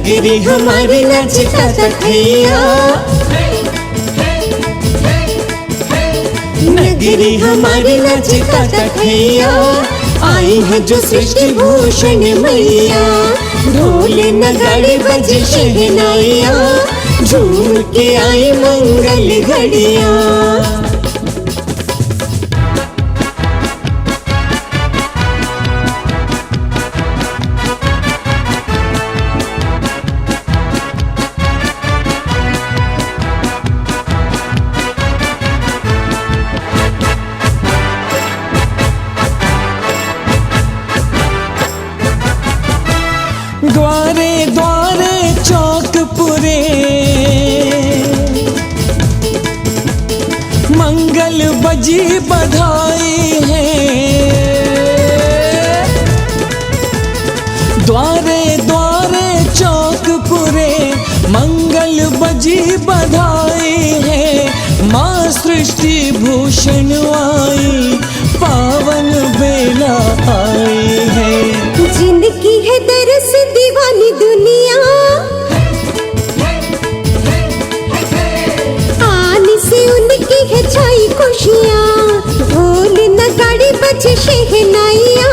नगरी हमारी नाचता तखैया, नगरी हमारी नाचता तखैया, आई है जो सृष्टि भूषण मैया। ढोल नगाड़े बजे शहनाइया, झूम के आई मंगल घड़िया। द्वारे द्वारे चौक पुरे, मंगल बजी बधाई है। द्वारे द्वारे चौक पुरे, मंगल बजी बधाई है। माँ सृष्टि भूषण आई, पावन बेला आई है। जिनकी है दरस दीवानी दुनिया, आने से उनकी है छाई खुशियाँ। ढोल नगाड़े बजे शहनाइया,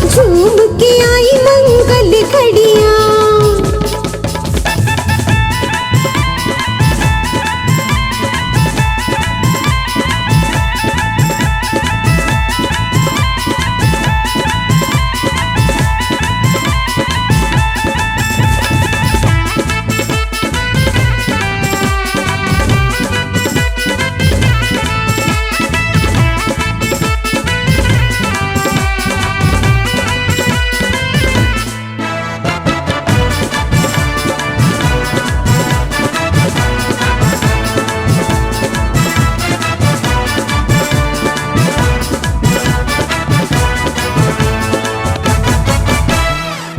झूम के आई मंगल घड़िया।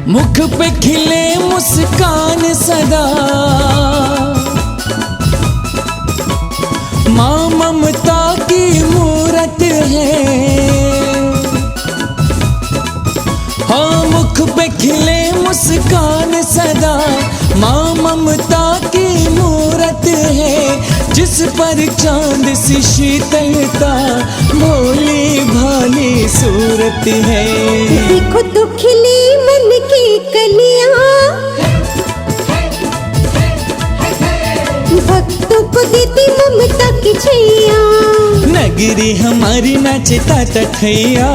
मुख पे खिले मुस्कान सदा, माँ ममता की मूरत है। हाँ मुख पे खिले मुस्कान सदा, माँ ममता की मूरत है। जिस पर चांद सी शीतलता, भोली भाली सूरत है। देखो तो खिली मन की कलियां, भक्तों को देती ममता की छैया। नगरी हमारी नाचता तखैया,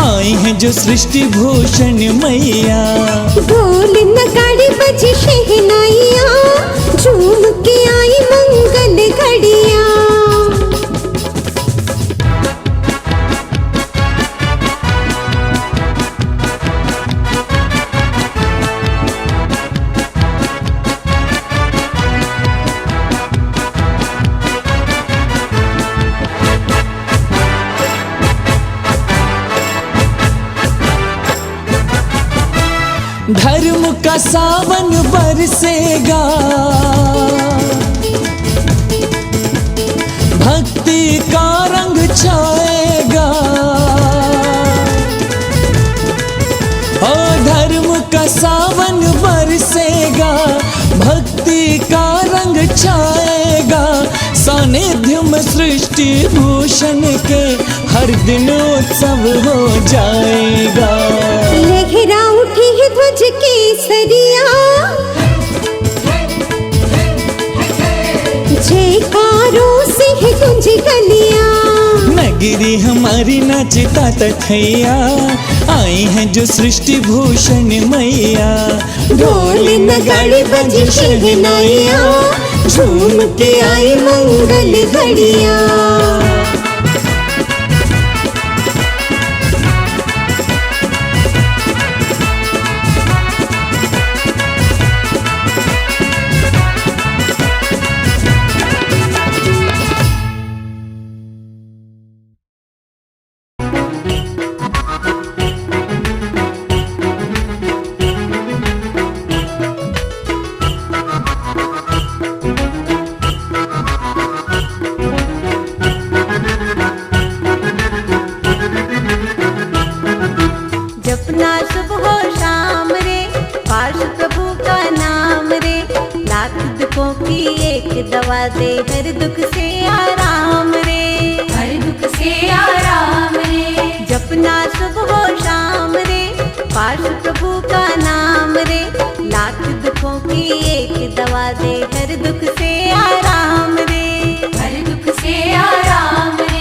आई है जो सृष्टि भूषण मैया। ढोल नगाड़े बजे शहनाइया, झूम के आई मंगल घड़िया। धर्म का सावन बरसेगा, भक्ति का रंग छाएगा। ओ धर्म का सावन बरसेगा, भक्ति का रंग छाएगा। सानिध्य में सृष्टि भूषण के, हर दिन उत्सव हो जाएगा। लहरा उठी है ध्वज केसरिया, जयकारों से है गूंजी गलियां। नगरी हमारी नाचता तखैया, आई है जो सृष्टि भूषण मैया। ढोल नगाड़े बजे शहनाइया, झूम के आई मंगल घड़िया। दे हर दुख से आराम रे, हर दुख से आराम रे। जपना सुबह शाम रे, पाश प्रभु का नाम रे, लाख दुखों की एक दवा दे हर दुख से आराम रे, हर दुख से आराम रे।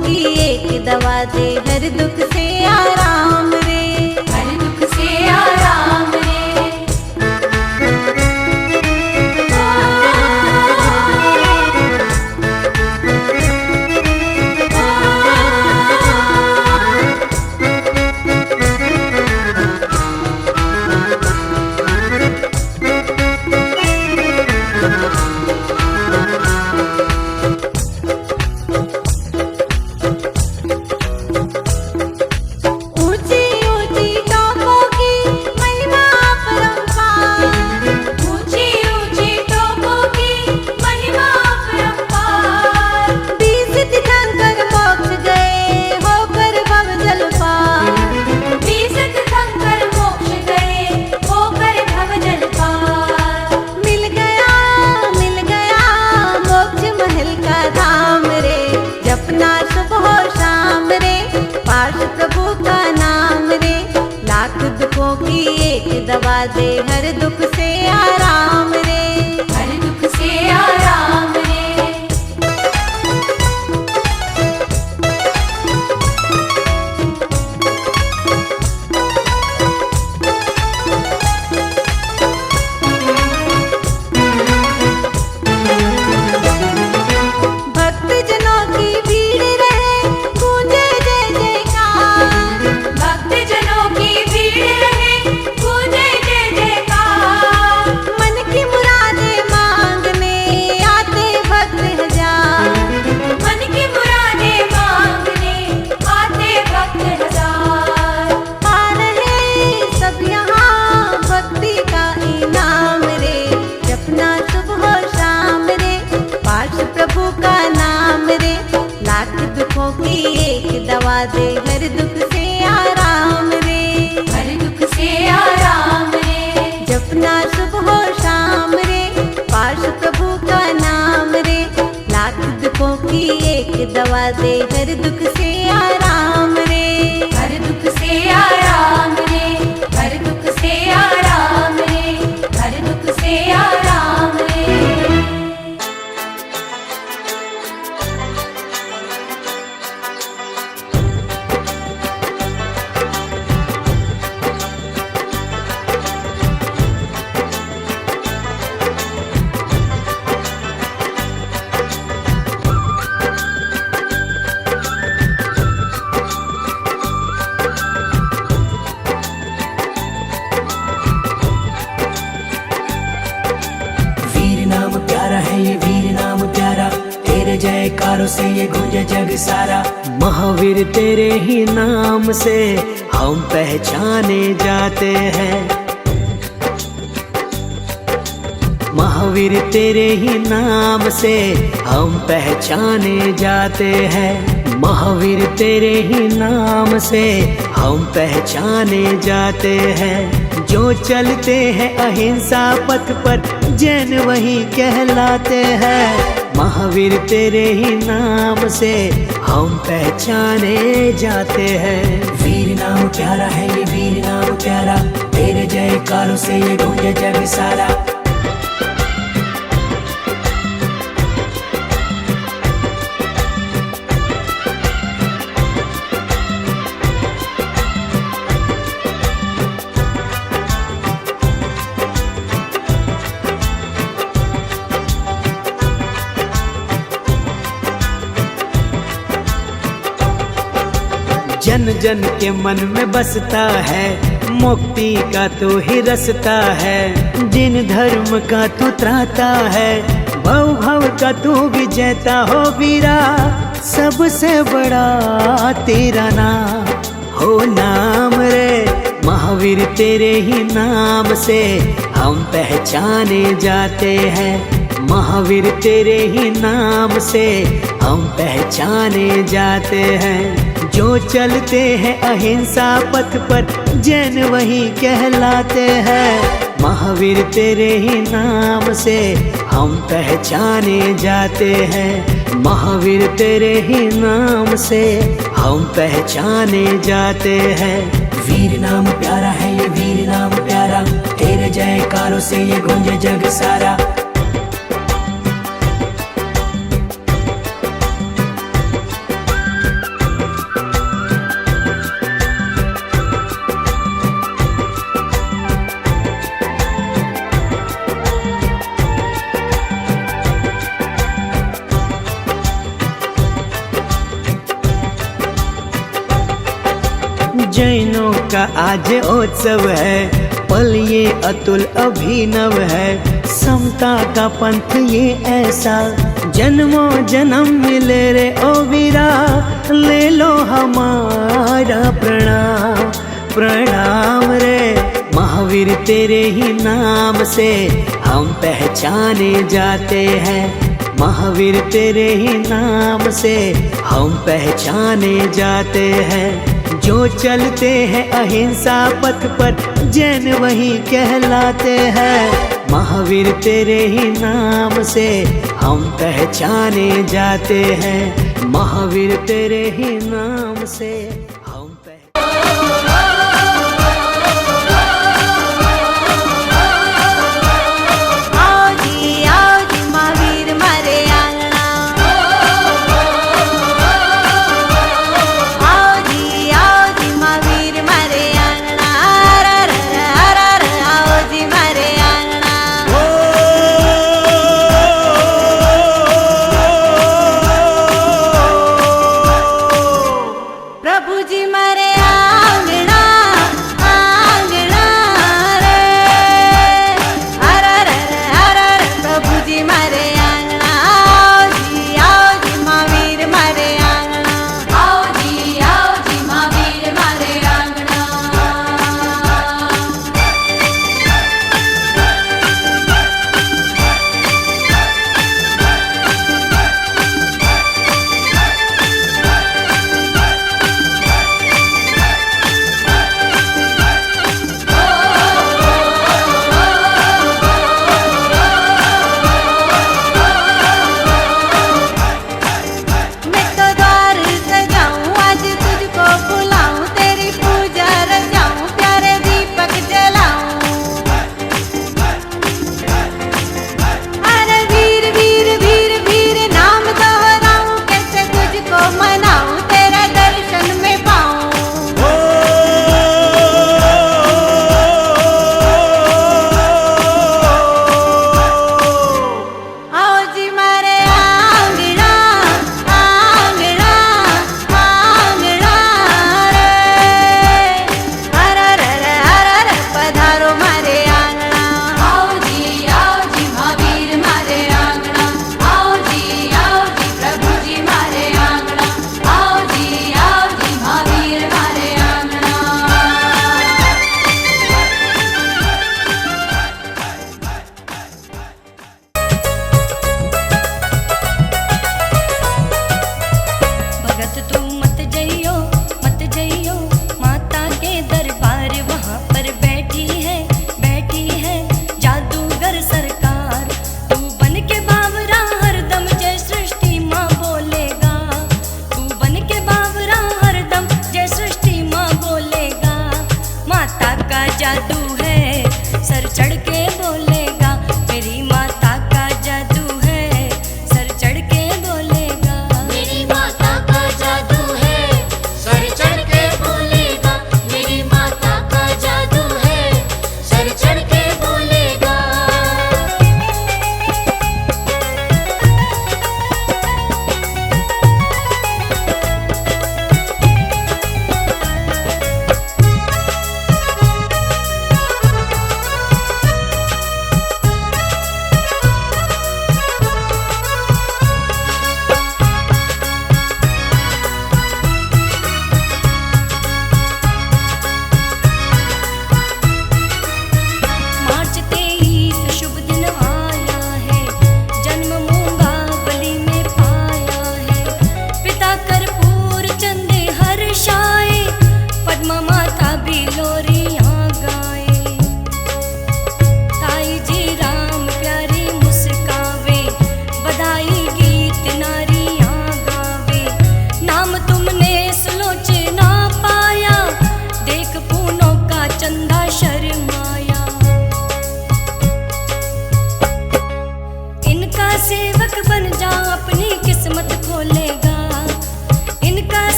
की एक दवा दे हर दुख से आराम रे, हर दुख से आराम रे। की एक दवा दे हर दुख से आराम रे, हर दुख से आराम रे। की एक दवा दे हर दुख से आराम रे, हर दुख से आराम रे। जपना सुबह शाम रे, पाश प्रभु का नाम रे, लाख दुखों की एक दवा दे हर दुख से आराम रे, हर दुख से आराम रे, हर दुख से आराम रे, हर दुख से आराम रे। जयकारों से ये गूंजे जग सारा। महावीर तेरे ही नाम से हम पहचाने जाते हैं, महावीर तेरे ही नाम से हम पहचाने जाते हैं, महावीर तेरे ही नाम से हम पहचाने जाते हैं। जो चलते हैं अहिंसा पथ पर जैन वही कहलाते हैं, महावीर तेरे ही नाम से हम पहचाने जाते हैं। वीर नाम प्यारा है ये वीर नाम प्यारा, तेरे जयकारों से ये गूंजे जग सारा। जन जन के मन में बसता है, मुक्ति का तो ही रसता है। दिन धर्म का तू त्राता है, भव भव का तू विजेता हो वीरा। सबसे बड़ा तेरा नाम हो नाम रे महावीर, तेरे ही नाम से हम पहचाने जाते हैं। महावीर तेरे ही नाम से हम पहचाने जाते हैं। जो चलते हैं अहिंसा पथ पर जैन वही कहलाते हैं। महावीर तेरे ही नाम से हम पहचाने जाते हैं। महावीर तेरे ही नाम से हम पहचाने जाते हैं। वीर नाम प्यारा है ये वीर नाम प्यारा, तेरे जयकारों से ये गूंजे जग सारा। जैनों का आज उत्सव है, पल ये अतुल अभिनव है। समता का पंथ ये ऐसा, जन्मों जन्म मिले रे ओ वीरा। ले लो हमारा प्रणाम प्रणाम रे महावीर, तेरे ही नाम से हम पहचाने जाते हैं। महावीर तेरे ही नाम से हम पहचाने जाते हैं। जो चलते हैं अहिंसा पथ पर जैन वही कहलाते हैं। महावीर तेरे ही नाम से हम पहचाने जाते हैं। महावीर तेरे ही नाम से हम प्रभु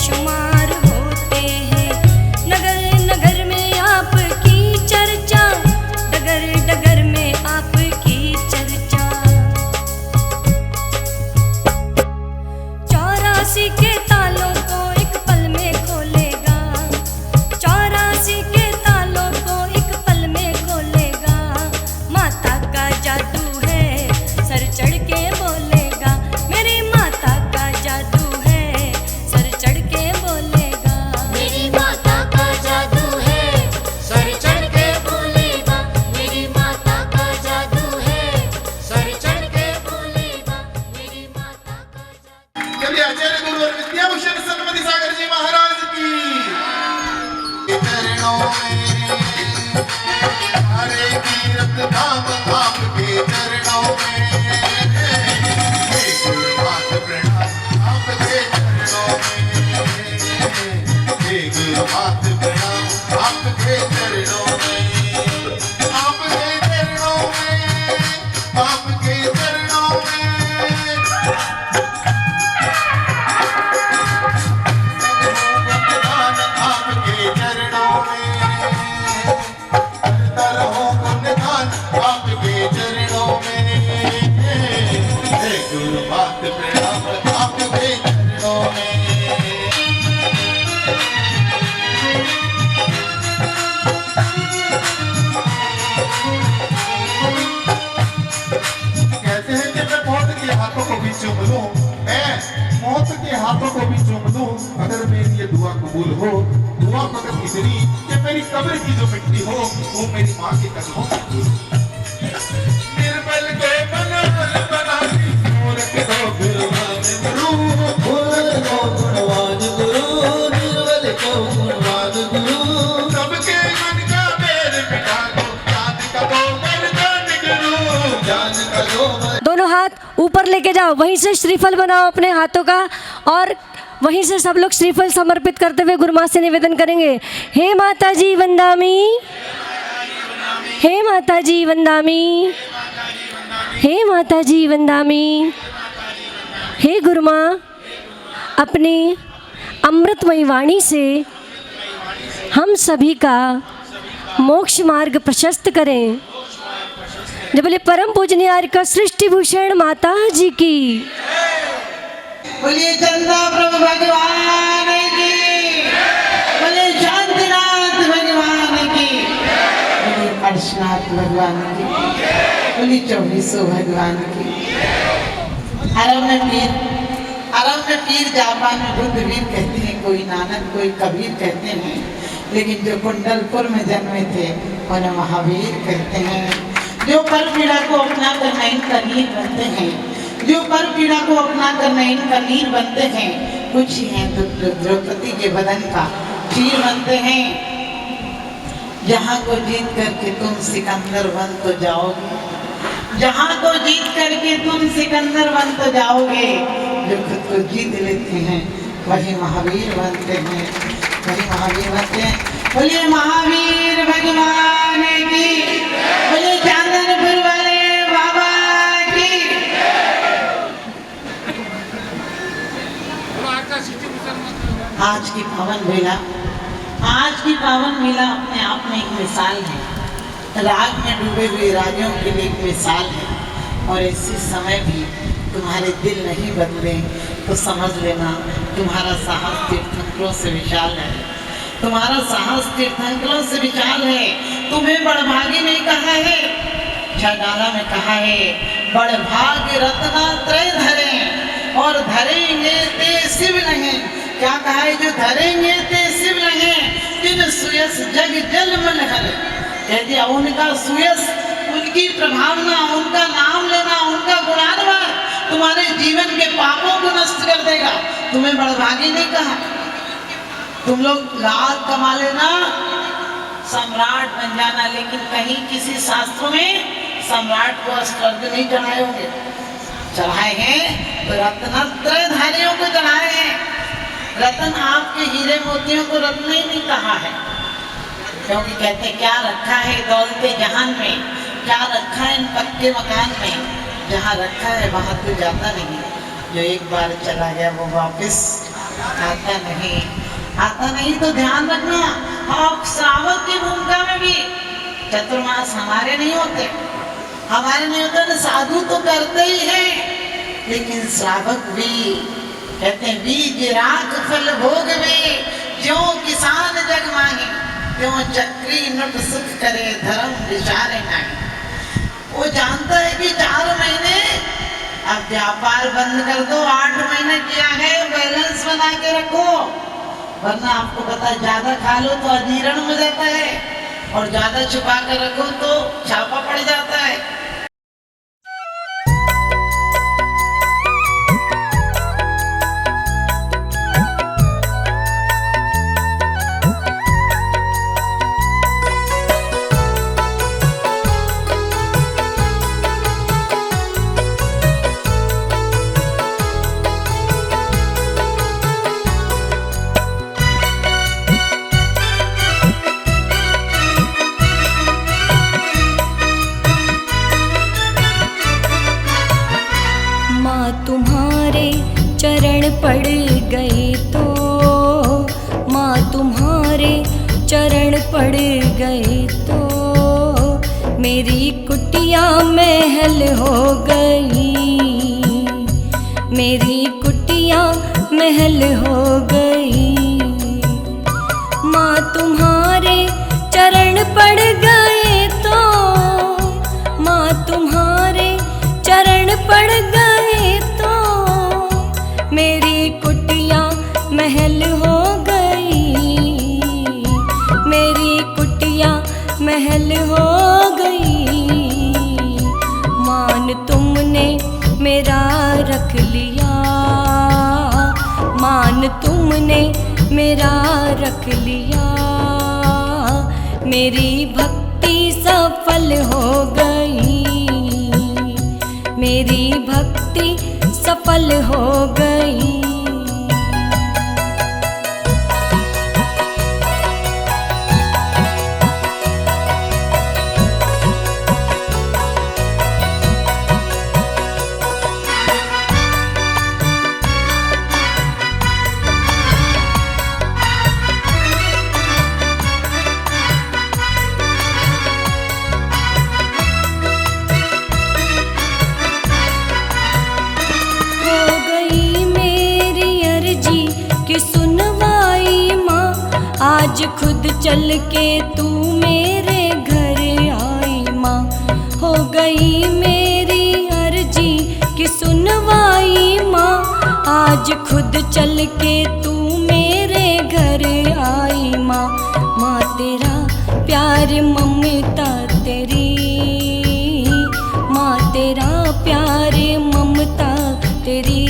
बेशुमार होते हैं। नगर नगर में आपकी चर्चा, डगर डगर में आपकी चर्चा। 84 के तालों को एक पल में खोलेगा, 84 के तालों को एक पल में खोलेगा। माता का जादू है, सर चढ़ के बोलेगा। मेरी माता का जादू है, सर चढ़ के बोलेगा। मेरी माता का जादू है, सर चढ़ के बोलेगा। मेरी माता का जादू है, सर चढ़ के बोलेगा। मेरी माता का जादू। चलिए आचार्य गुरु और विद्याभूषण सन्मति सागर जी महाराज की चरणों में हरे तीर्थ धाम आपके चरणों में गुरुपाद प्रणाम आपके चरणों में गुरुपाद प्रणाम आपके चरणों में आपके चरणों में आपके चरणों में आपके चरणों में करता रहो गुणगान आपके चरणों में गुरुपाद प्रणाम आपके चरणों में। कहते हैं कि मैं मौत के हाथों को भी चूम लूं, मैं मौत के हाथों को भी चूम लूं अगर मेरी ये दुआ कबूल हो। दुआ मगर इतनी कि मेरी कब्र की जो मिट्टी हो वो मेरी माँ के कदमों में धूल। निर्बल को बनबल बनाती मूर्ख को गुणवान गुरु, मूर्ख को गुणवान गुरु, निर्बल को गुणवान गुरु। सबके मन का बैर मिटा दो, जान का दो मर्दान गुरु, जान का दो दोनों हाथ ऊपर लेके जाओ, वहीं से श्रीफल बनाओ अपने हाथों का, और वहीं से सब लोग श्रीफल समर्पित करते हुए गुरु माँ से निवेदन करेंगे। हे माता जी वंदामी, हे माता जी वंदामी, हे माता जी वंदामी। हे गुरु माँ, अपनी अमृतमयी वाणी से हम सभी का मोक्ष मार्ग प्रशस्त करें। जब बोले परम पूजनीय आर्य सृष्टि भूषण माता जी की। बोलिए चंदा प्रभु भगवान की, बोलिए शांतिनाथ भगवान की, बोलिए अर्शनाथ भगवान की, बोलिए 24 भगवान की। अरब में पीर जापान में बुद्धवीर कहते हैं, कोई नानक कोई कबीर कहते हैं, लेकिन जो कुंडलपुर में जन्मे थे उन्हें महावीर कहते हैं। जो पर पीड़ा को अपना कर नयन का नीर बनते हैं, जो पर पीड़ा को अपना कर नयन का नीर बनते हैं, कुछ ही हैं द्रौपदी के बदन का चीर बनते हैं। जहाँ को जीत करके तुम सिकंदर बन तो जाओगे, जहाँ को जीत करके तुम सिकंदर बन तो जाओगे। जो खुद को जीत लेते हैं वही महावीर बनते हैं, वही महावीर बनते हैं। बोलिए महावीर भगवान की, बोलिए चांदनपुर वाले बाबा की। आज की पावन बेला, आज की पावन बेला अपने आप में एक मिसाल है, राग में डूबे हुए राजों के लिए एक मिसाल है। और इसी समय भी तुम्हारे दिल नहीं बदले तो समझ लेना तुम्हारा साहस तीर्थंकरों से विशाल है, तुम्हारा साहस तीर्थंकरों से विशाल है। तुम्हें बड़भागी नहीं कहा है, छाडाला में कहा है बड़भाग्य रत्नात्रय धरे और धरेंगे ते शिव नहीं। क्या कहा है? जो धरेंगे ते शिव नहीं, जिन सुयस जग जल मन हर। कह दिया उनका सुयस, उनकी प्रभावना, उनका नाम लेना, उनका गुणान्वान तुम्हारे जीवन के पापों को नष्ट कर देगा। तुम्हें बड़भागी नहीं कहा। तुम लोग लाख कमा लेना, सम्राट बन जाना, लेकिन कहीं किसी शास्त्र में सम्राट को अस्त्र नहीं चढ़ाए होंगे। चढ़ाए हैं तो रत्नत्रयधारियों को चढ़ाए हैं। रत्न आपके हीरे मोतियों को रत्न ही नहीं कहा है, क्योंकि कहते क्या रखा है दौलते जहान में, क्या रखा है इन पक्के मकान में। जहाँ रखा है वहाँ तो जाता नहीं, जो एक बार चला गया वो वापस आता नहीं तो ध्यान रखना, आप श्रावक की भूमिका में भी चतुर्मास हमारे नहीं होते तो साधु तो करते ही हैं, लेकिन श्रावक भी कहते हैं बीज राख फल भोग वे, ज्यों किसान जग मांगे त्यों चक्री नट सुख करे धर्म विचारे नहीं। वो जानता है कि 4 महीने अब व्यापार बंद कर दो, 8 महीने किया है, बैलेंस बना के रखो, वरना आपको पता है ज्यादा खा लो तो अजीर्ण हो जाता है और ज्यादा छुपा कर रखो तो छापा पड़ जाता है। तुम्हारे चरण पड़ गए तो, माँ तुम्हारे चरण पड़ गए तो, मेरी कुटिया महल हो गई, मेरी कुटिया महल हो गई। माँ तुम्हारे चरण पड़ गए तो, माँ तुम्हारे चरण पड़ गए तो, मेरी कुटिया महल हो गई, मेरी कुटिया महल हो गई। मान तुमने मेरा रख लिया, मान तुमने मेरा रख लिया, मेरी भक्ति सफल हो गई, मेरी भक्ति सफल हो गई। आज खुद चल के तू मेरे घर आई माँ, हो गई मेरी अर्जी की सुनवाई माँ। आज खुद चल के तू मेरे घर आई माँ, माँ तेरा प्यार ममता तेरी, माँ तेरा प्यार ममता तेरी,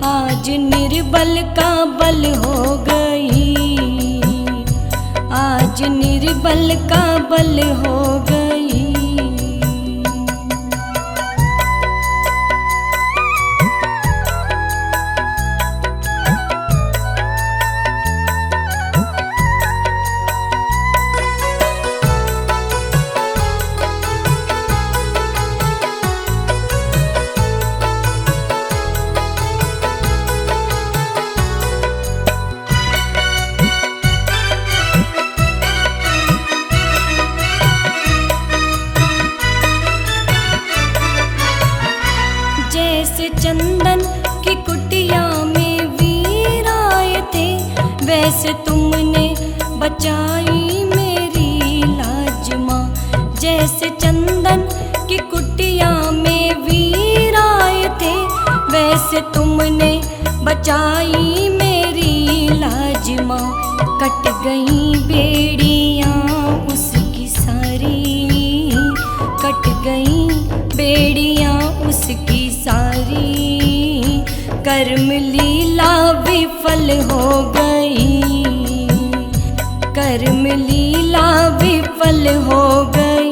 आज निर्बल का बल हो गई, आज निर्बल का बल हो गई। चंदन की कुटिया में वीर आए थे, वैसे तुमने बचाई मेरी लाज माँ। जैसे चंदन की कुटिया में वीर आए थे, वैसे तुमने बचाई मेरी लाज माँ। कट गई बेड़ियाँ उसकी सारी, कट गई बेड़ियाँ उसकी सारी, कर्म लीला विफल हो गई, कर्म लीला विफल हो गई।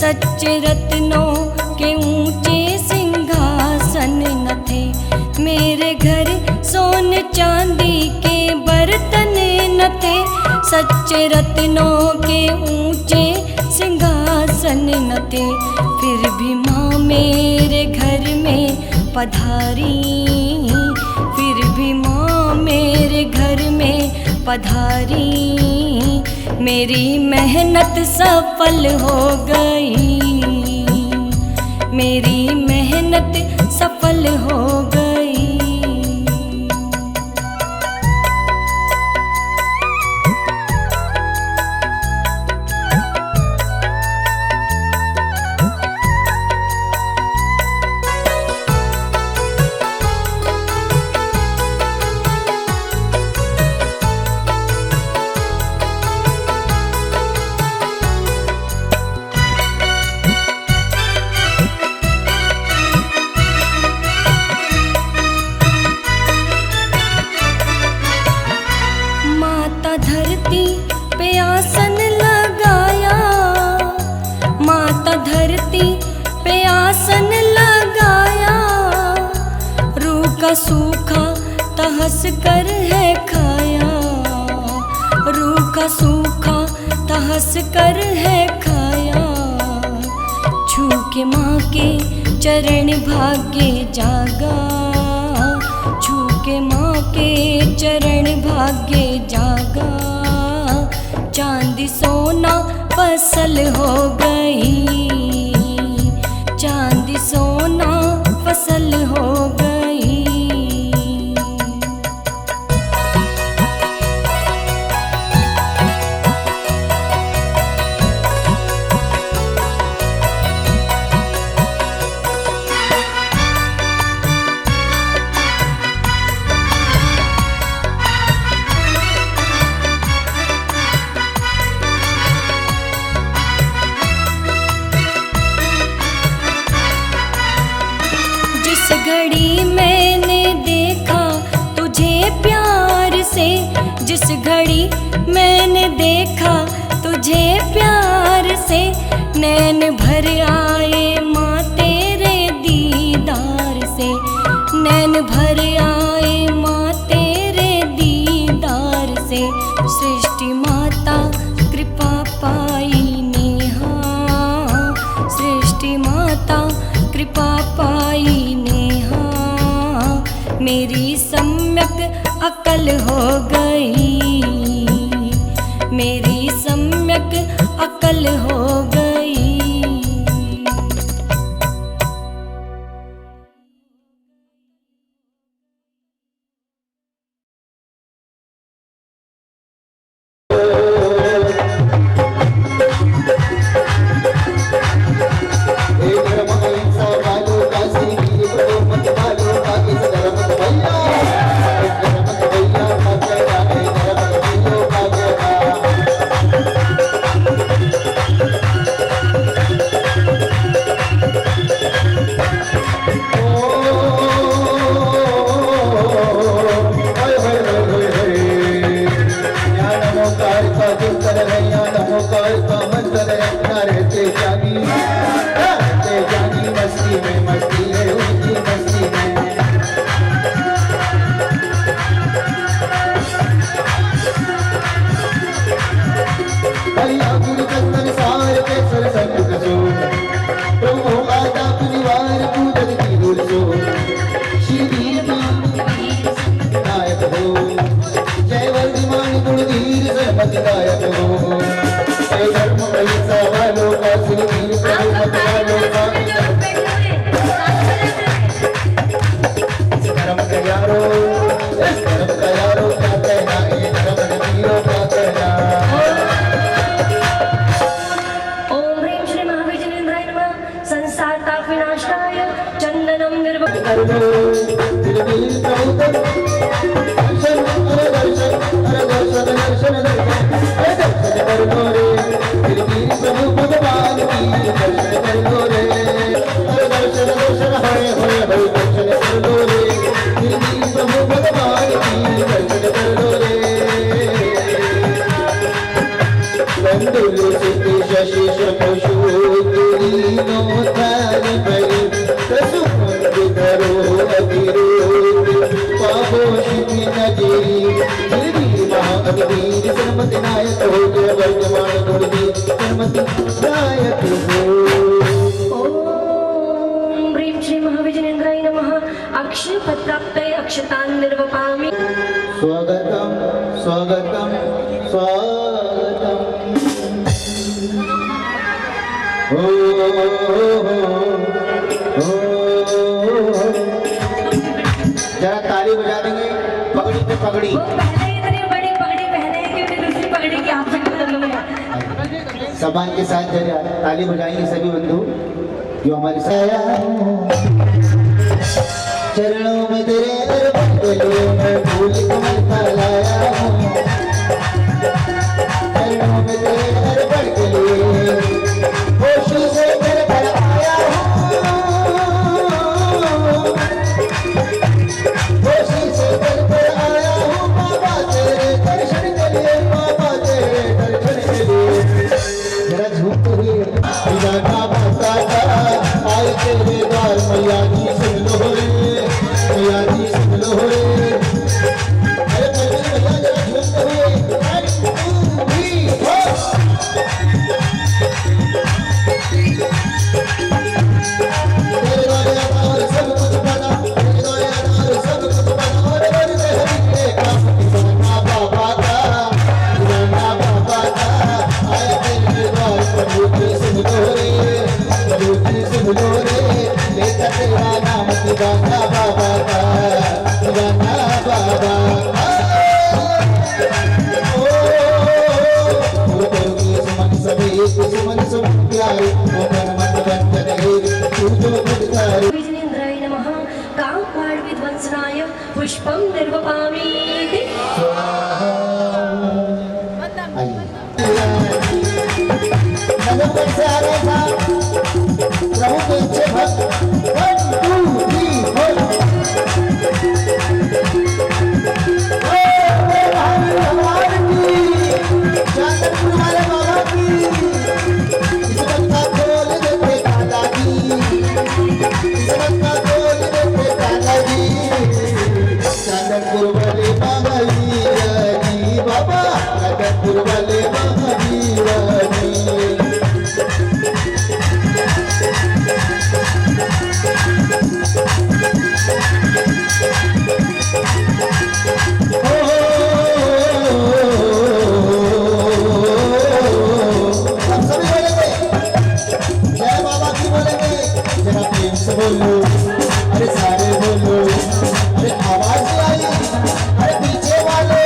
सच्चे रत्नों के ऊंचे सिंहासन न थे। मेरे घर सोने चांदी के बर्तन न थे। सच्चे रत्नों के ऊंचे सिंहासन न थे। फिर भी माँ मेरे घर में पधारी। फिर भी माँ मेरे घर में पधारी। मेरी मेहनत सफल हो गई। मेरी मेहनत सफल हो गई। धरती पे आसन लगाया। माता धरती पे आसन लगाया। रूखा सूखा तहस कर है खाया। रूखा सूखा तहस कर है खाया। छू के माँ के चरण भाग्य जागा। छू के माँ के चरण भाग्य जागा। चांदी सोना फसल हो गई। चांदी सोना फसल हो गई। घड़ी मैंने देखा तुझे प्यार से। जिस घड़ी मैंने देखा तुझे प्यार से। नैन भर आए माँ तेरे दीदार से। नैन भर आए माँ तेरे दीदार से। सृष्टि माता कृपा पाई नेहा। सृष्टि माता कृपा पाई नेहा। मेरी सम्यक अकल हो गई। मेरी सम्यक अकल हो गई। शशि पत्राप्तये अक्षतान् निर्वपामि। स्वागतम स्वागतम स्वागतम। ओ जरा ताली बजा देंगे पगड़ी पे पगड़ी। वो पहले इतनी बड़ी पगड़ी पहने हैं कि फिर दूसरी पगड़ी की आवश्यकता नहीं है। सम्मान के साथ जरा ताली बजाएंगे सभी बंधु जो हमारे साथ। चरणों में तेरे अर्पण के लिए मैं फूल कमल का लाया हूँ। चरणों में तेरे अर्पण के लिए खुशी से घर पर आया हूँ। खुशी से घर पर आया हूँ बाबा तेरे दर्शन के लिए, बाबा तेरे दर्शन के लिए। जरा झूठ हुई गाना बजता था आई तेरे द्वार मैया जी सुन लो रे, मैया जी सुन लो रे। अरे भैया जरा झूठ हुई 1 2 3 4। तेरे द्वारे और सब कुछ बना, तेरे द्वारे और सब कुछ बना। और बड़े हरि के काम गाना बाबा का, गाना बाबा का आए तेरे द्वार प्रभु जी सुन लो रे, प्रभु जी सुन लो रे। लेकर तेरा नाम गाना बाबा का, गाना बाबा का। ओ करोगे सुमन सभी सुमन सुमन प्यारे, ओ मन मन बंधन हे तू जो गुणकारी। विजनेन्द्राय नमः। कामपाड विध्वंसनाय पुष्पं निर्वपामि। नगर से आ रहे साहब प्रभु के इच्छे भक्त 1 2 3 4। भगवान की चांदपुर वाले बाबा की किस्मत का खोल देते दादाजी, किस्मत का खोल देते दादाजी। चांदपुर वाले बाबा जी बाबा, चांदपुर वाले बाबा जी। बोलो अरे सारे बोलो, अरे आवाज आई, अरे पीछे वाले,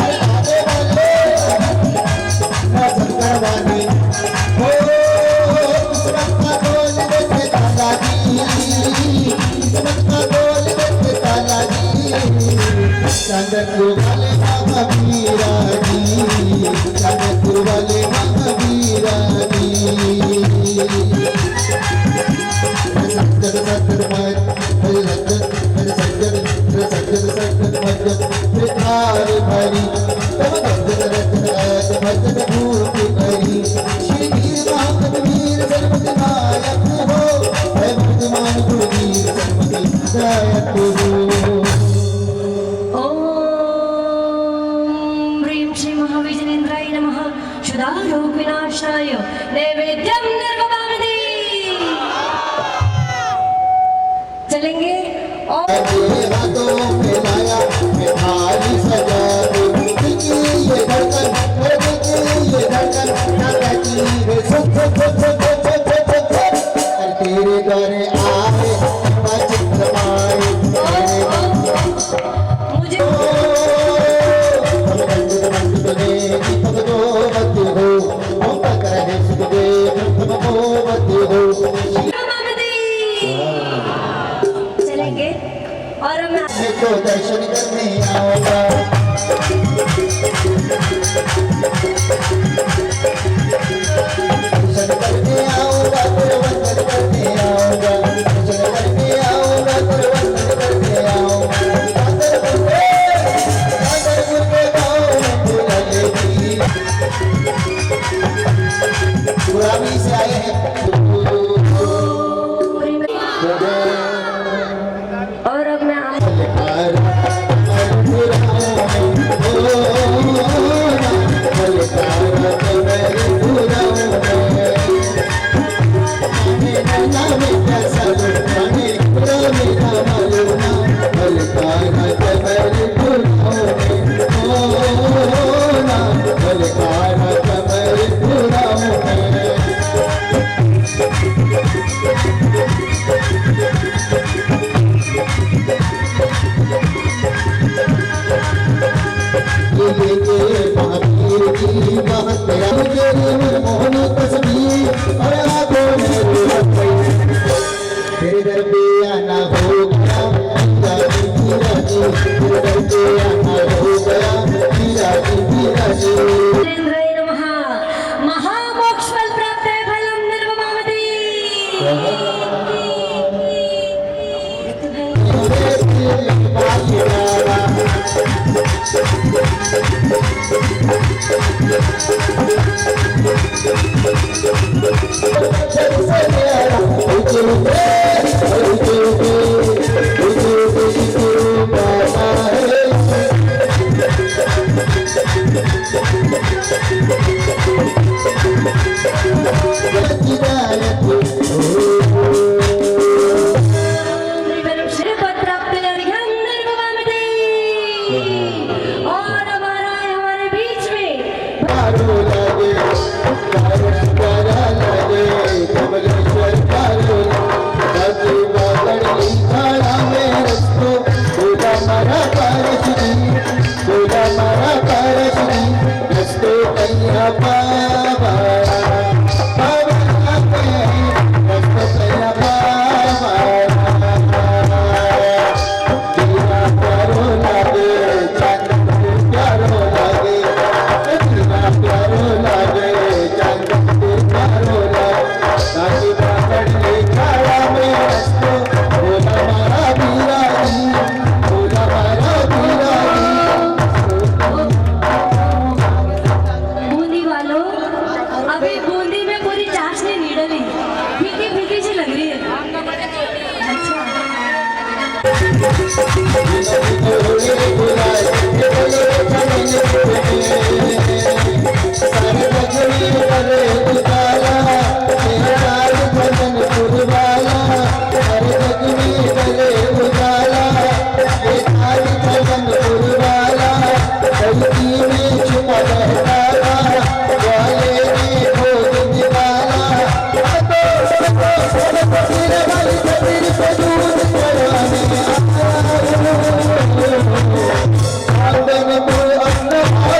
अरे आगे वाले, शंकर वाले। ओ किस्मत का गोल देते दादाजी, किस्मत का गोल देते दादाजी। चांदपुर वाले बाबा वीरानी, चांदपुर वाले बाबा वीरानी। सज्जन सज्जन मत सज्जन सज्जन सज्जन सज्जन मत विकार भरी तब सज्जन रत्न भजन भूप भरी। श्री वीर महावीर सर्वद नायक हो, है बुद्धिमान गुरुवीर सर्वद दायक हो। ओम ह्रीं श्री महाविजनेन्द्राय नमः। क्षुधारोग विनाशाय नैवेद्यं निर्वपामि। चलेंगे और हाथों में लाया मिठाई सजा दो, दिखी ये धड़कन, दिखी ये धड़कन ना कहती है सुख सुख सुख सुख सुख सुख। तेरे द्वारे आए चित्र पाए मुझे दीपक जो मत हो, हम तक रहे सुखदेव तुमको मत हो। चलेंगे और मैं तो दर्शन करने आऊंगा, दर्शन करने आऊंगा, तेरे वंदन करने आऊंगा, दर्शन करने आऊंगा, तेरे वंदन करने आऊंगा। चांदपुर के गाँव में फूलेगी, पुरानी से आए हैं। और अब मैं और हमारे बीच में बूंदी वालों, अभी बूंदी में पूरी चाशनी नहीं डली, फीकी फीकी सी लग रही है। I'm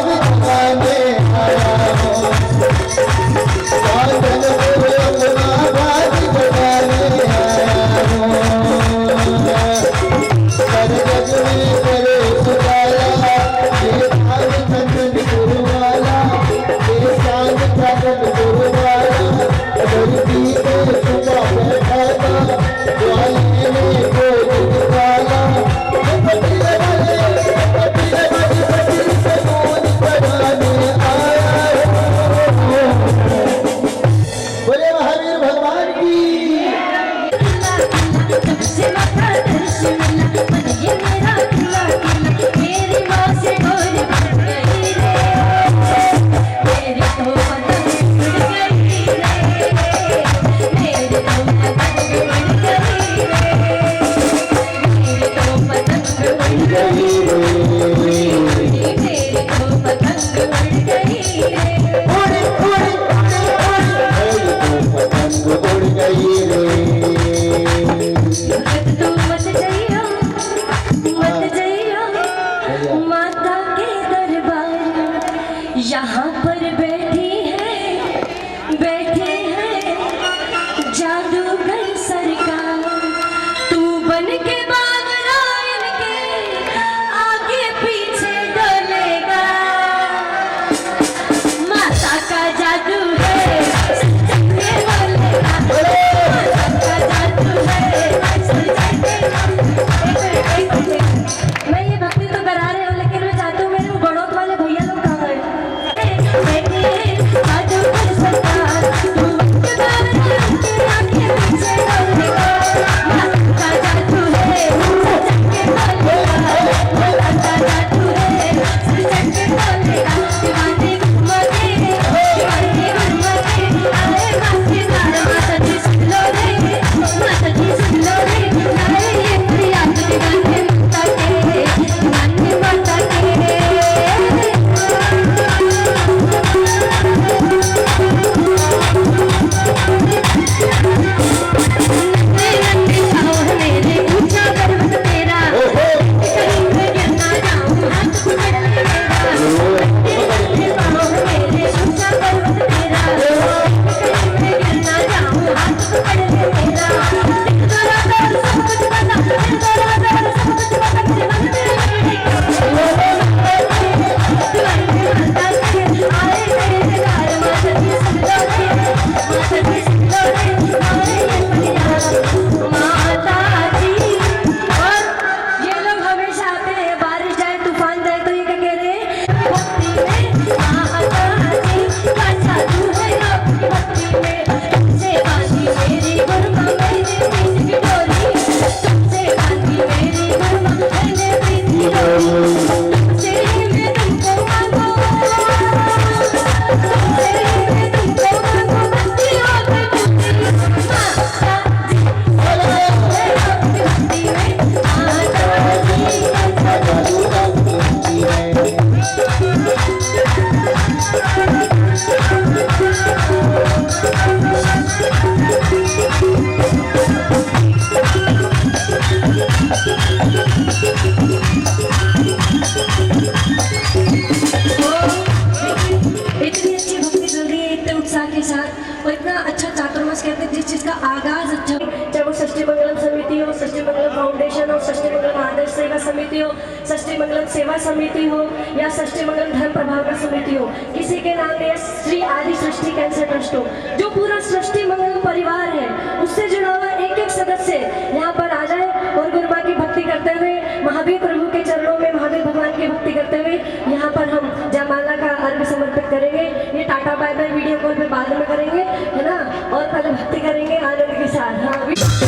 समिति हो, षष्ठी मंगलम सेवा समिति हो या षष्ठी मंगलम धर्म प्रभावना समिति हो, किसी के नाम में श्री आदि सृष्टि कैंसर ट्रस्ट हो, जो पूरा सृष्टि मंगलम परिवार है उससे जुड़ा हुआ एक एक सदस्य यहाँ पर आ जाए और गुरु माँ की भक्ति करते हुए, महावीर प्रभु के चरणों में महावीर भगवान की भक्ति करते हुए यहाँ पर हम जयमाला का अर्घ समर्पित करेंगे। ये tata bye bye video call पे बाद में करेंगे, है ना, और पहले भक्ति करेंगे आनंद के साथ। हाँ प्रभु से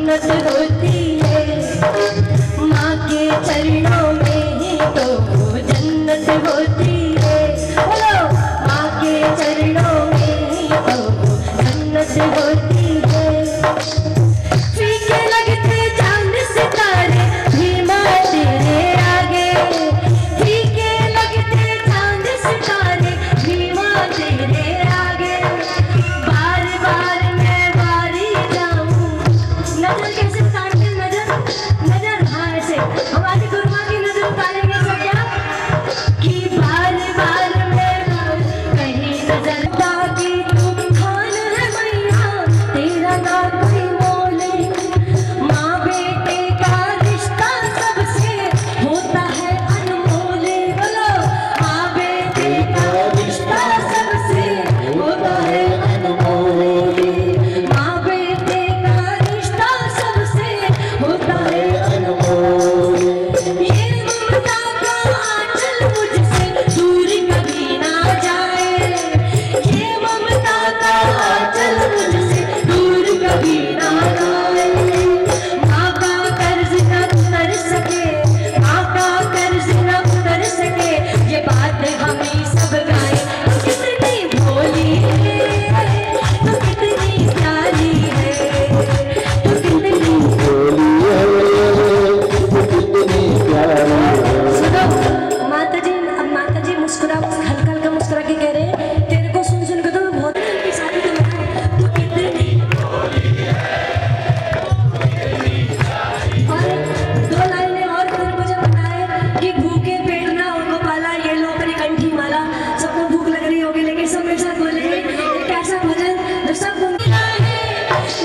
जन्नत होती है, माँ के चरणों में ही तो जन्नत होती है। बोलो, माँ के चरणों में ही तो जन्नत होती है। फीके लगते चांद सितारे भी माँ तेरे आगे, फीके लगते चांद सितारे भी माँ तेरे आगे। बार बार मैं बारी जाऊं, नजर कैसे उतारते, नजर नजर हाँ ऐसे हमारी गुरुमा की नजर उतारेंगे सब क्या कि बार बार मैं कहीं नजर ताकि तुम खान है मैया, तेरा ना कोई मोले। माँ बेटे का रिश्ता सबसे होता है अनमोले। बोलो, माँ बेटे का रिश्ता सबसे होता है अनमोले। माँ बेटे का रिश्ता सबसे होता है अनमोले। ये ममता का आंचल मुझसे दूर कभी ना जाए, ये ममता का आंचल मुझसे दूर कभी ना जाए। माँ का कर्ज न उतर सके, माँ का कर्ज न उतर सके, ये बात हम ही सब गाए। तू कितनी भोली है, तू कितनी प्यारी है, तू कितनी सुनो माता जी, अब माता जी मुस्कुरा हल्का हल्का मुस्कुरा के कह रहे हैं, तेरे को सुन सुन के तो मैं बहुत की शादी तो तू कितनी। और दो लाइनें और फिर मुझे बताए कि भूखे पेट ना उनको पाला, ये लो अपनी कंठी माला। सबको भूख लग रही होगी लेकिन सब मेरे साथ बोलेंगे एक ऐसा भजन जो सब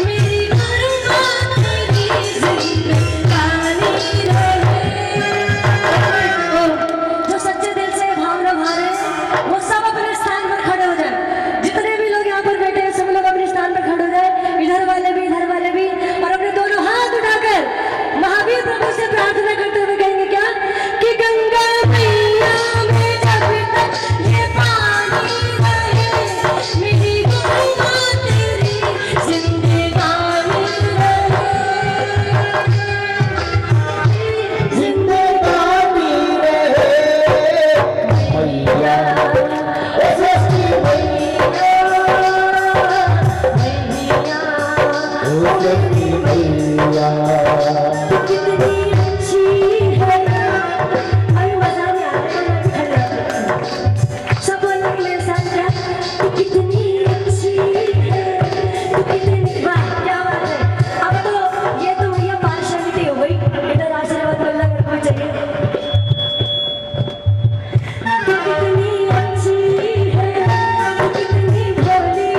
मेरी गुरुमा तेरी जिंदगानी रहे। जो सच्चे दिल से भावना भा रहे हैं वो सब अपने स्थान पर खड़े हो जाए। जितने भी लोग यहाँ पर बैठे हैं सब लोग अपने स्थान पर खड़े हो जाए, इधर वाले भी और अपने दोनों हाथ उठाकर महावीर प्रभु से प्रार्थना करते हुए कहेंगे क्या कि गंगा मैया में जब तक ये पानी रहे, मेरी गुरुमा तेरी जिंदगानी रहे, जिंदगानी कितनी अच्छी है। अभी मजा नहीं आ रहा, सब बोलेंगे मेरे साथ क्या तू कितनी अच्छी है, तू कितनी। वाह क्या बात है। अब तो ये तो भैया पार्शलिटी हो गई, इधर आशीर्वाद मिलना मेरे को चाहिए। तू कितनी अच्छी है, तू कितनी भोली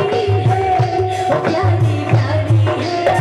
है, वो प्यारी प्यारी है।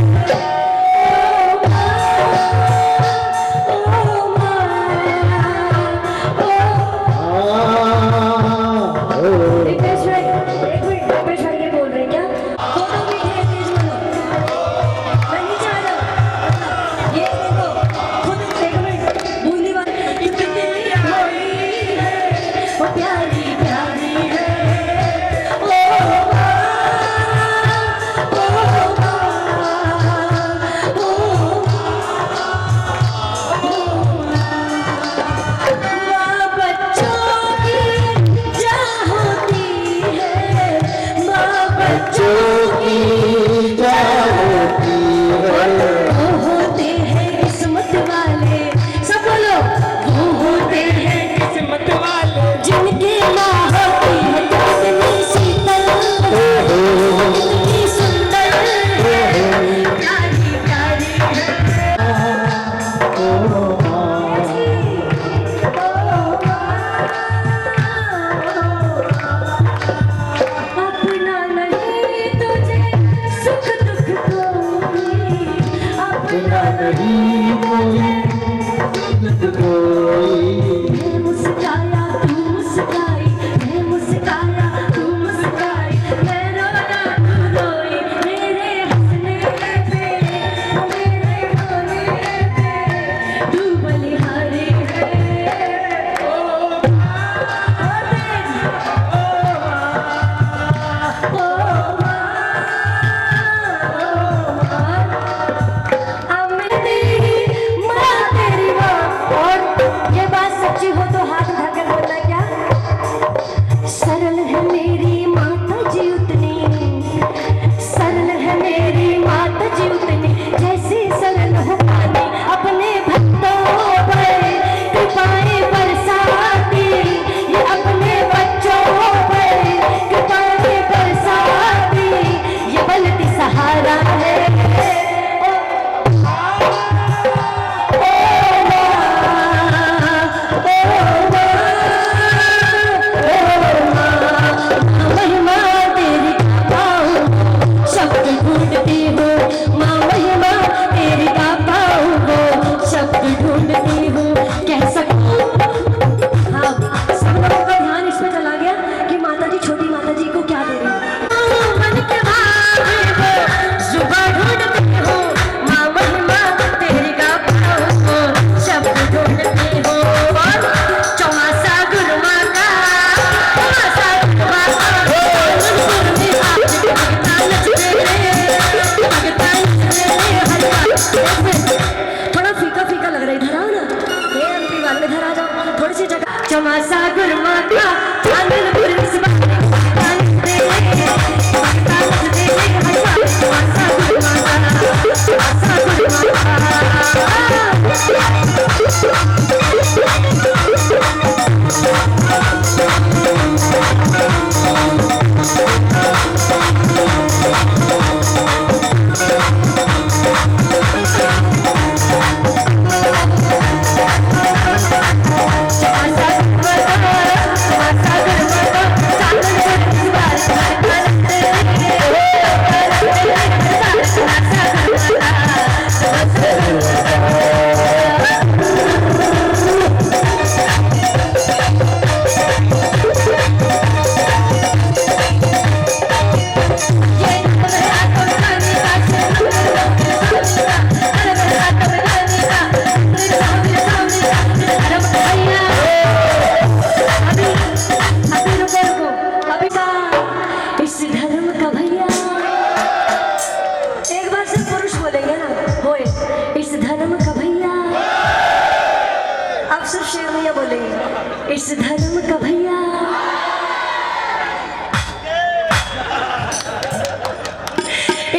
इस धर्म का भैया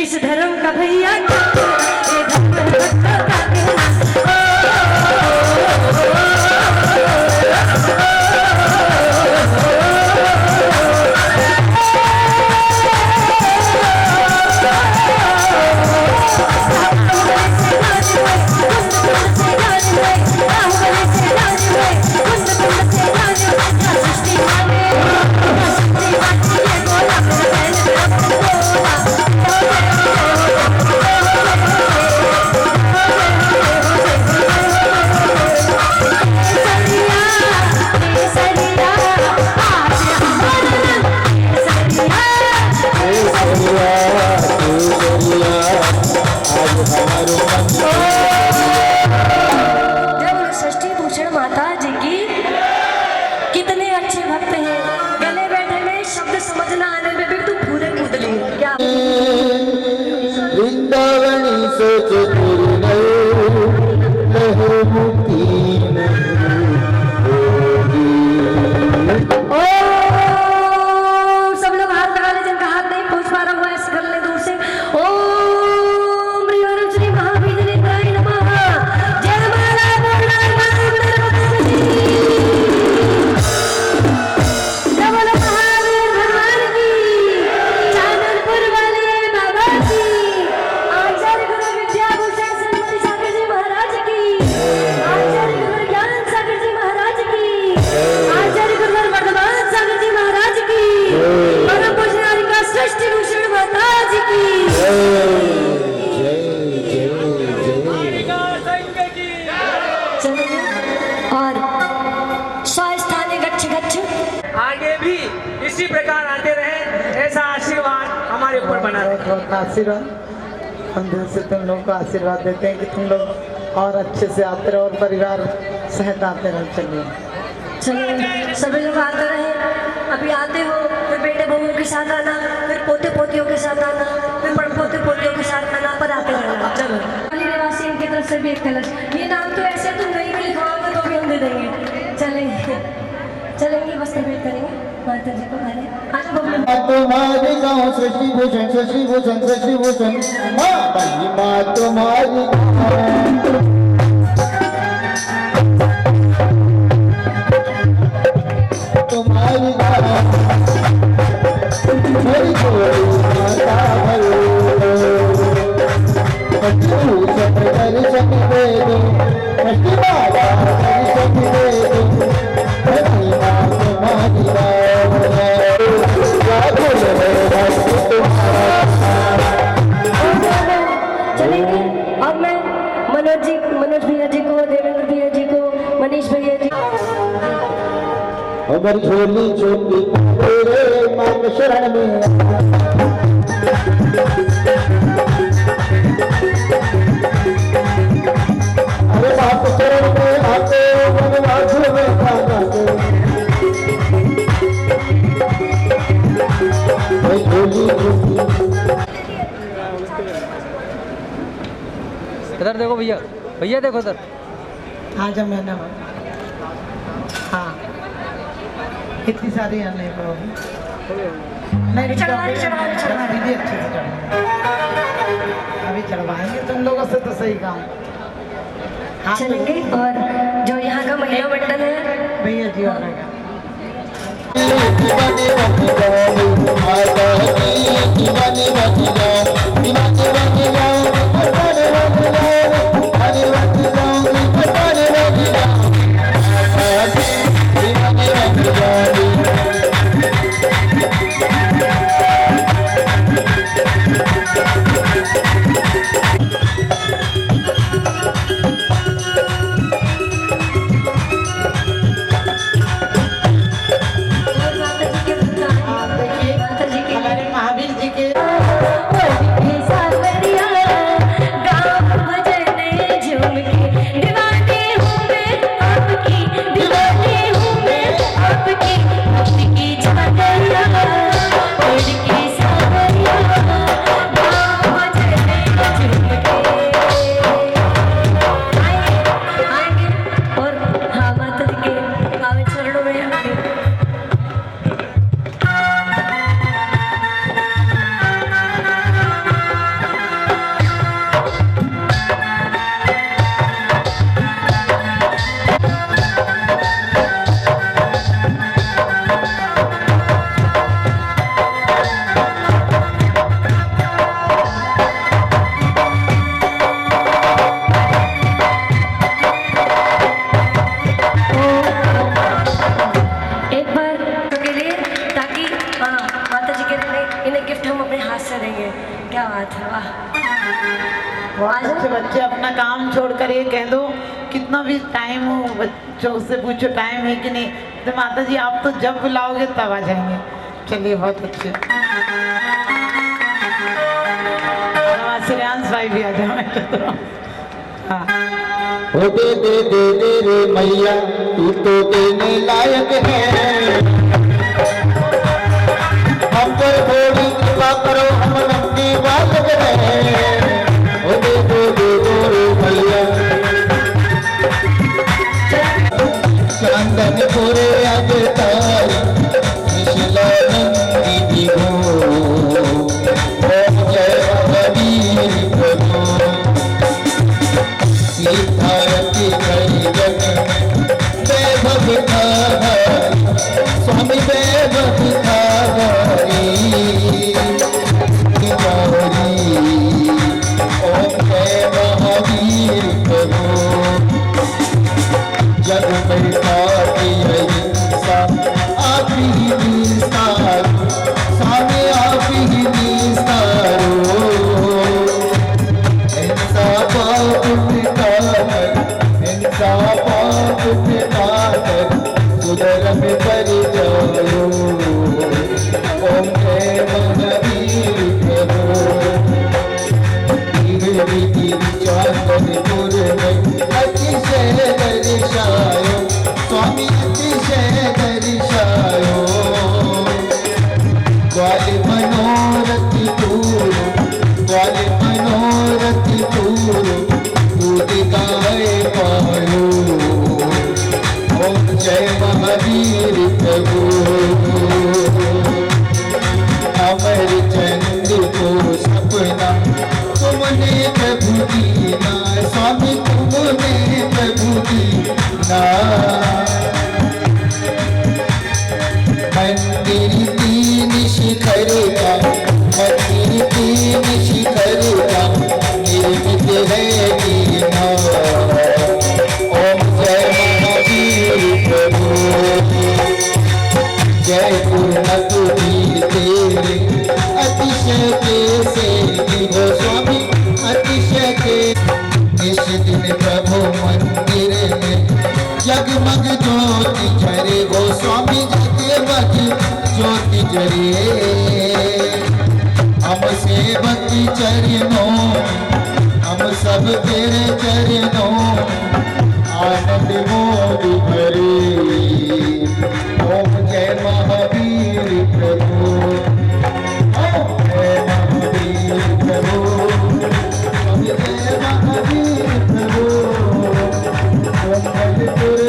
इस धर्म का भैया ये धर्म भक्तों का षष्ठी भूषण माता जी की कितने अच्छे भक्त हैं। गले बैठे में शब्द समझना आने में भी तू पूरे कूद ली क्या? वृंदावनी सोच तेरी लहू मुक्ति सब लोग हाथ लगा ले, जिनका हाथ नहीं पहुंच पा रहा हुआ ऐसे कर ले दूर से। ओम श्री श्री महावीराय नमः। जय माला बोला बोलो महावीर भगवान की, चांदनपुर वाले बाबा की, आचार्य गुरु विद्याभूषण श्रीमती सागर जी महाराज की, आचार्य गुरु ज्ञान सागर जी महाराज की, आचार्य गुरु वर्धमान सागर जी महाराज की, परम पूजनारिका सृष्टि भूषण माता जी की। चलिए और स्वस्थाने गच्छ गच्छ। आगे भी इसी प्रकार आते रहे, ऐसा आशीर्वाद हमारे ऊपर बना रहे। बहुत आशीर्वाद हम दिल से तुम लोग को आशीर्वाद देते हैं कि तुम लोग और अच्छे से आते रहो और परिवार सहित आते रहो। चलिए चलिए सभी लोग आते रहे, अभी आते हो फिर बेटे बहुओं के साथ आना, फिर पोते पोतियों के साथ आना, फिर पोते पोतियों के साथ आना, पर आते रहना। चलो अली निवासी इनकी तरफ से भी एक कलश। ये नाम तो ऐसे तुम नहीं भी लिखवाओगे तो भी हम दे देंगे। चलेंगे चलेंगे बस वेट करेंगे माता जी को। अरे आज बबलू तुम्हारी गाँव सृष्टि भूषण सृष्टि भूषण सृष्टि भूषण माँ तुम्हारी तुम्हारी मेरी गोरी माता भयो भूषण दर्शन दे दो सृष्टि माता दर्शन दे दो तुम्हारी चलेंगे। अब मैं मनोज भैया जी को, देवेंद्र भैया जी को, मनीष भैया जी अगर झोली छोटी तेरे मांग शरण में अरे बाप शरण में आते वनवास में खाना झोली छोटी। इधर देखो भैया, भैया देखो इधर। आज मैंने हाँ इतनी सारी नहीं पाओगी। नहीं दीदी अच्छे से चढ़ाओ। अभी चढ़वाएंगे तुम लोगों से तो सही काम। हाँ चलेंगे। और जो यहाँ का महिला मंडल है भैया जी और माता जी के हमारे महावीर जी के सावरिया बच्चे बच्चे अपना काम छोड़कर ये कह दो कितना भी टाइम हो, बच्चों से पूछो टाइम है कि नहीं, तो माता जी आप तो जब बुलाओगे तब आ जाएंगे। चलिए बहुत अच्छे। श्रेयांश भाई भी आ जाओ। हाँ ओ दे दे दे दे रे मैया तू तो देने लायक है, हम पर थोड़ी कृपा करो हम नंदी बालक है। ओ दे दे दे दे रे मैया चंदन पूरे अवतार मिशिला नंदी हो, ओम जय महावीर प्रभु सीतारती जन वैभव धारी, स्वामी वैभव धारी गौरी। ओम जय महावीर प्रभु जग में पाती हिंसा आप ही निस्तार, स्वामी आप ही निस्तारो। हिंसा पाप मिटाकर, हिंसा पाप मिटाकर उधर में पर जाओ। ओम जय महावीर प्रभु चांदनपुर में अतिशय दर्शायो, स्वामी अतिशय दर्शायो। ग्वाल मनोरथ पूरो, ग्वाल मनोरथ पूरो दूध गाय पायो। ओम जय महावीर प्रभु अमर चंद को सपना तुमने प्रभु दीना, स्वामी तुमने प्रभु दीना। मंदिर तीन शिखर का, मंदिर तीन शिखर का निर्मित है दीना। ओम जय महावीर प्रभु जय पूर्णपुरी तेरे अतिशय के से हो, स्वामी अतिशय के। इस दिन प्रभु मंदिर में जगमग ज्योति जरे हो, स्वामी जगमग ज्योति जरे। हम सेवक चरणों, हम सब तेरे चरणों आनंद मोद भरे। ओम जय महावीर प्रभु, ओम जय महावीर प्रभु, ओम जय महावीर प्रभु। ओम भजपुर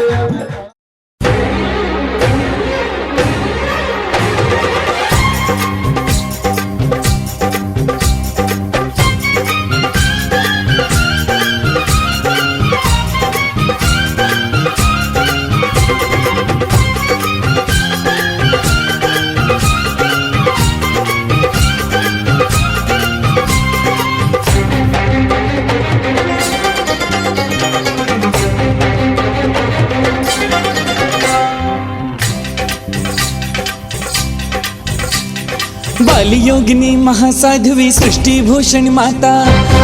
बालयोगिनी महासाध्वी सृष्टि भूषण माता,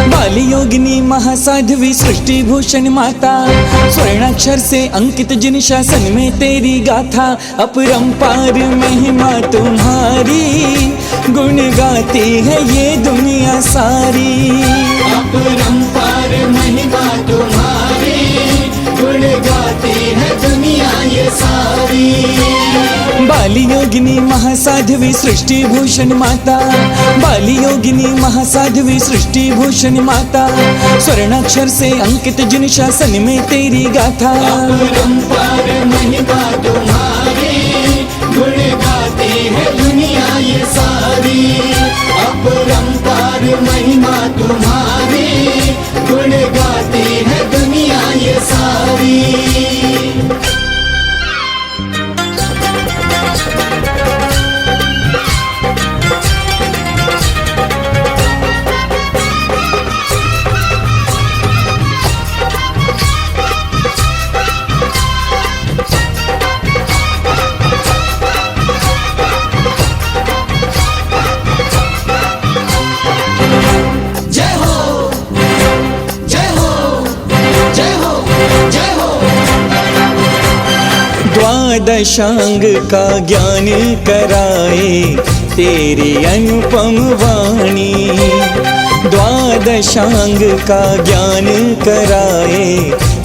बालयोगिनी महासाध्वी सृष्टि भूषण माता। स्वर्णाक्षर से अंकित जिन शासन में तेरी गाथा, अपरंपार महिमा तुम्हारी गुण गाती है ये दुनिया सारी। अपरंपार महिमा तुम्हारी गुण गाती है दुनिया ये सारी। बालयोगिनी महासाध्वी सृष्टि भूषण माता, बालयोगिनी महासाध्वी सृष्टि भूषण माता। स्वर्णाक्षर से अंकित जिन शासन में तेरी गाथा, अपरंपार महिमा तुम्हारी गुण गाती है दुनिया ये सारी। अपरंपार महिमा तुम्हारी गुण गाती है दुनिया ये सारी। जय हो द्वादशांग का ज्ञान कराए तेरी अनुपम वाणी। द्वादशांग का ज्ञान कराए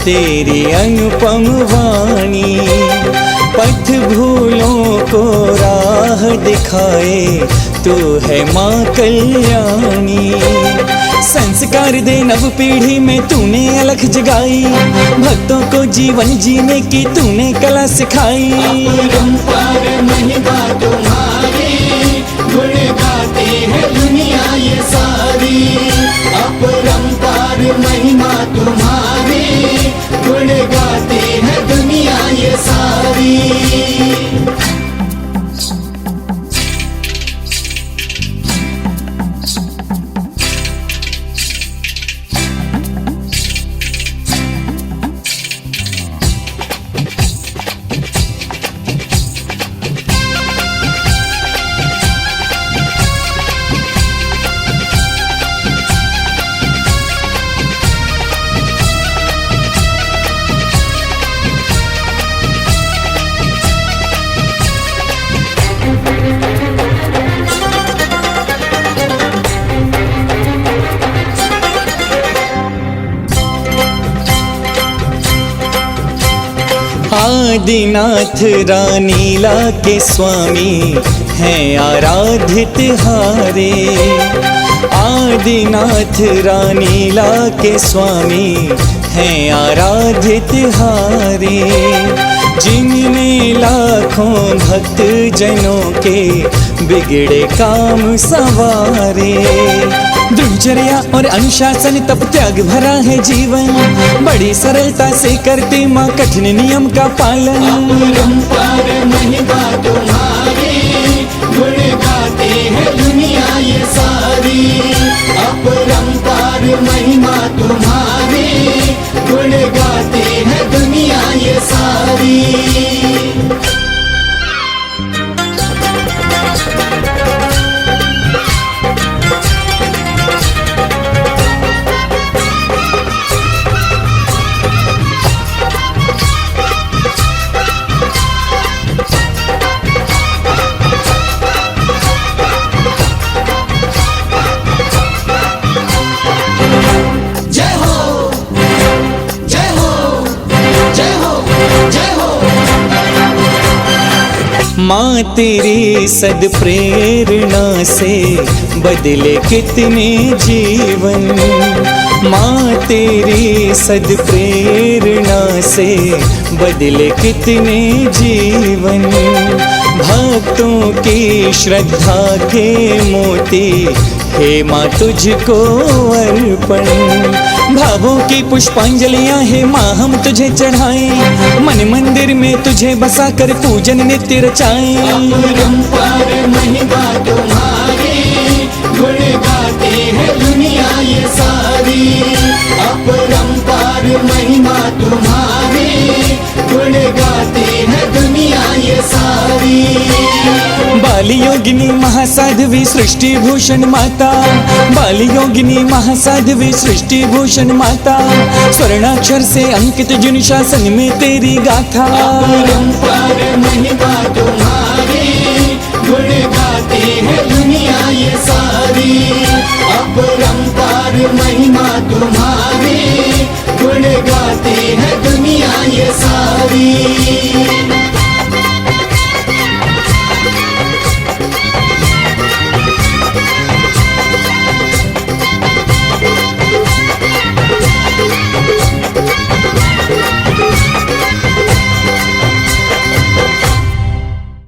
तेरी अनुपम वाणी। पथ भूलों को राह दिखाए तू है माँ कल्याणी। संस्कार दे नव पीढ़ी में तूने अलख जगाई, भक्तों को जीवन जीने की तूने कला सिखाई। अपरंपार महिमा तुम्हारी, गुण गाती है दुनिया ये सारी। अपरंपार महिमा तुम्हारी, गुण गाती है दुनिया ये सारी। आदिनाथ रानीला के स्वामी हैं आराधित हारे। आदिनाथ रानीला के स्वामी हैं आराधित हारे। जिनने लाखों भक्त जनों के बिगड़े काम संवारे। दिनचर्या और अनुशासन तप त्याग भरा है जीवन, बड़ी सरलता से करती माँ कठिन नियम का पालन। अपरंपार महिमा तुम्हारी, गुण गाती है दुनिया ये सारी। अपरंपार महिमा तुम्हारी, गुण गाती है दुनिया ये सारी। जय हो, जय हो, जय हो, जय हो। माँ तेरी सद प्रेरणा से बदले कितने जीवन। माँ तेरी सद प्रेरणा से बदले कितने जीवन। भक्तों की श्रद्धा के मोती हे माँ तुझको अर्पण। भावों की पुष्पांजलियां है माँ हम तुझे चढ़ाएं, मन मंदिर में तुझे बसा कर पूजन नित्य रचाएं। अपरंपार महिमा तुम्हारी, गुण गाती है दुनिया ये सारी। अपरंपार महिमा तुम्हारी, गुण गाती है दुनिया ये सारी। बाली योगिनी महासाध्वी सृष्टि भूषण माता। बाली योगिनी महासाध्वी सृष्टि भूषण माता। स्वर्णाक्षर से अंकित जिन शासन में तेरी गाथा। अपरंपार महिमा तुम्हारी, गुण गाती है दुनिया ये सारी। अपरंपार महिमा तुम्हारी, गुण गाती है दुनिया ये सारी।